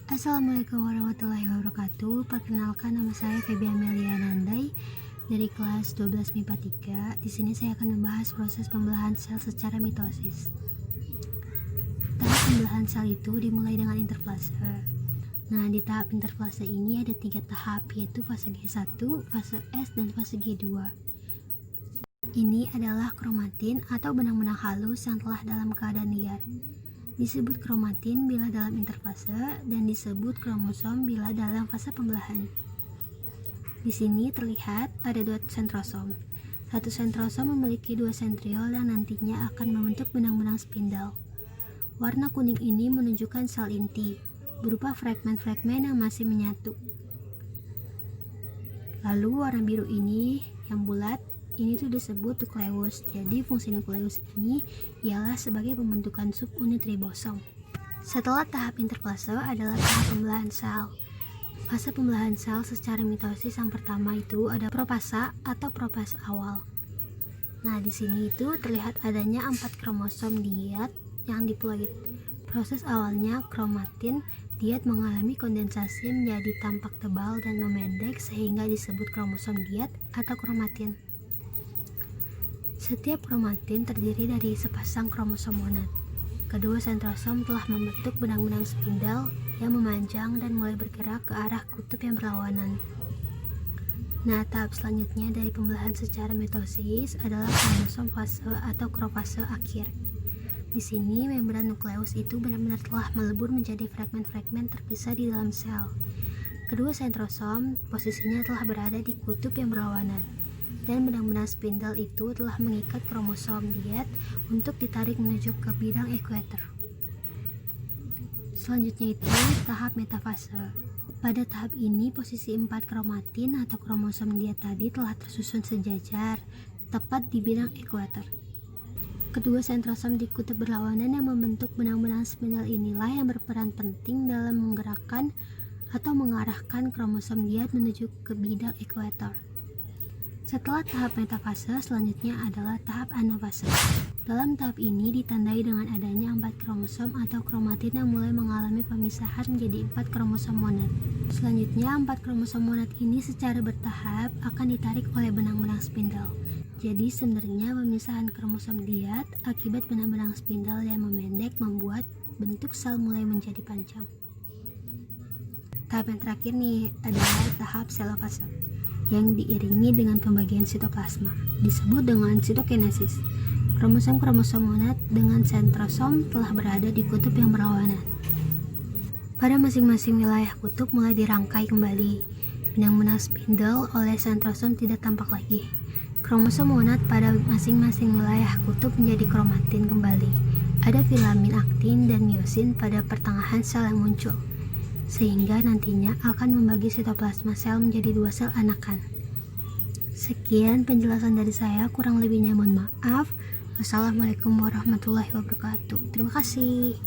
Assalamualaikum warahmatullahi wabarakatuh. Perkenalkan, nama saya Feby Amelia Nandai dari kelas 12 MIPA 3. Di sini saya akan membahas proses pembelahan sel secara mitosis. Tahap pembelahan sel itu dimulai dengan interfase. Nah, di tahap interfase ini ada 3 tahap, yaitu fase G1, fase S, dan fase G2. Ini adalah kromatin atau benang-benang halus yang telah dalam keadaan liar. Disebut kromatin bila dalam interfase dan disebut kromosom bila dalam fase pembelahan. Di sini terlihat ada 2 sentrosom. Satu sentrosom memiliki 2 sentriol yang nantinya akan membentuk benang-benang spindle. Warna kuning ini menunjukkan sel inti, berupa fragmen-fragmen yang masih menyatu. Lalu warna biru ini yang bulat, ini tuh disebut nukleus. Jadi fungsi nukleus ini ialah sebagai pembentukan subunit ribosom. Setelah tahap interfase adalah tahap pembelahan sel. Fase pembelahan sel secara mitosis yang pertama itu ada propasa atau propase awal. Nah, di sini itu terlihat adanya 4 kromosom diet yang diploid. Proses awalnya kromatin diet mengalami kondensasi menjadi tampak tebal dan memendek sehingga disebut kromosom diet atau kromatin. Setiap kromatin terdiri dari sepasang kromosom monad. Kedua sentrosom telah membentuk benang-benang spindle yang memanjang dan mulai bergerak ke arah kutub yang berlawanan. Nah, tahap selanjutnya dari pembelahan secara mitosis adalah kromosom fase atau krofase akhir. Di sini membran nukleus itu benar-benar telah melebur menjadi fragmen-fragmen terpisah di dalam sel. Kedua sentrosom posisinya telah berada di kutub yang berlawanan. Dan benang-benang spindle itu telah mengikat kromosom diet untuk ditarik menuju ke bidang ekuator. Selanjutnya itu tahap metafase. Pada tahap ini posisi 4 kromatin atau kromosom diet tadi telah tersusun sejajar tepat di bidang ekuator. Kedua sentrosom di kutub berlawanan yang membentuk benang-benang spindle inilah yang berperan penting dalam menggerakkan atau mengarahkan kromosom diet menuju ke bidang ekuator. Setelah tahap metafase, selanjutnya adalah tahap anafase. Dalam tahap ini ditandai dengan adanya 4 kromosom atau kromatin yang mulai mengalami pemisahan menjadi 4 kromosom monad. Selanjutnya, 4 kromosom monad ini secara bertahap akan ditarik oleh benang-benang spindle. Jadi sebenarnya pemisahan kromosom diet akibat benang-benang spindle yang memendek membuat bentuk sel mulai menjadi panjang. Tahap yang terakhir nih adalah tahap selofase, yang diiringi dengan pembagian sitoplasma, disebut dengan sitokinesis. Kromosom-kromosom monad dengan sentrosom telah berada di kutub yang berlawanan. Pada masing-masing wilayah kutub mulai dirangkai kembali. Benang-benang spindle oleh sentrosom tidak tampak lagi. Kromosom monad pada masing-masing wilayah kutub menjadi kromatin kembali. Ada filamin aktin dan miosin pada pertengahan sel yang muncul, sehingga nantinya akan membagi sitoplasma sel menjadi 2 sel anakan. Sekian penjelasan dari saya, kurang lebihnya mohon maaf. Wassalamualaikum warahmatullahi wabarakatuh. Terima kasih.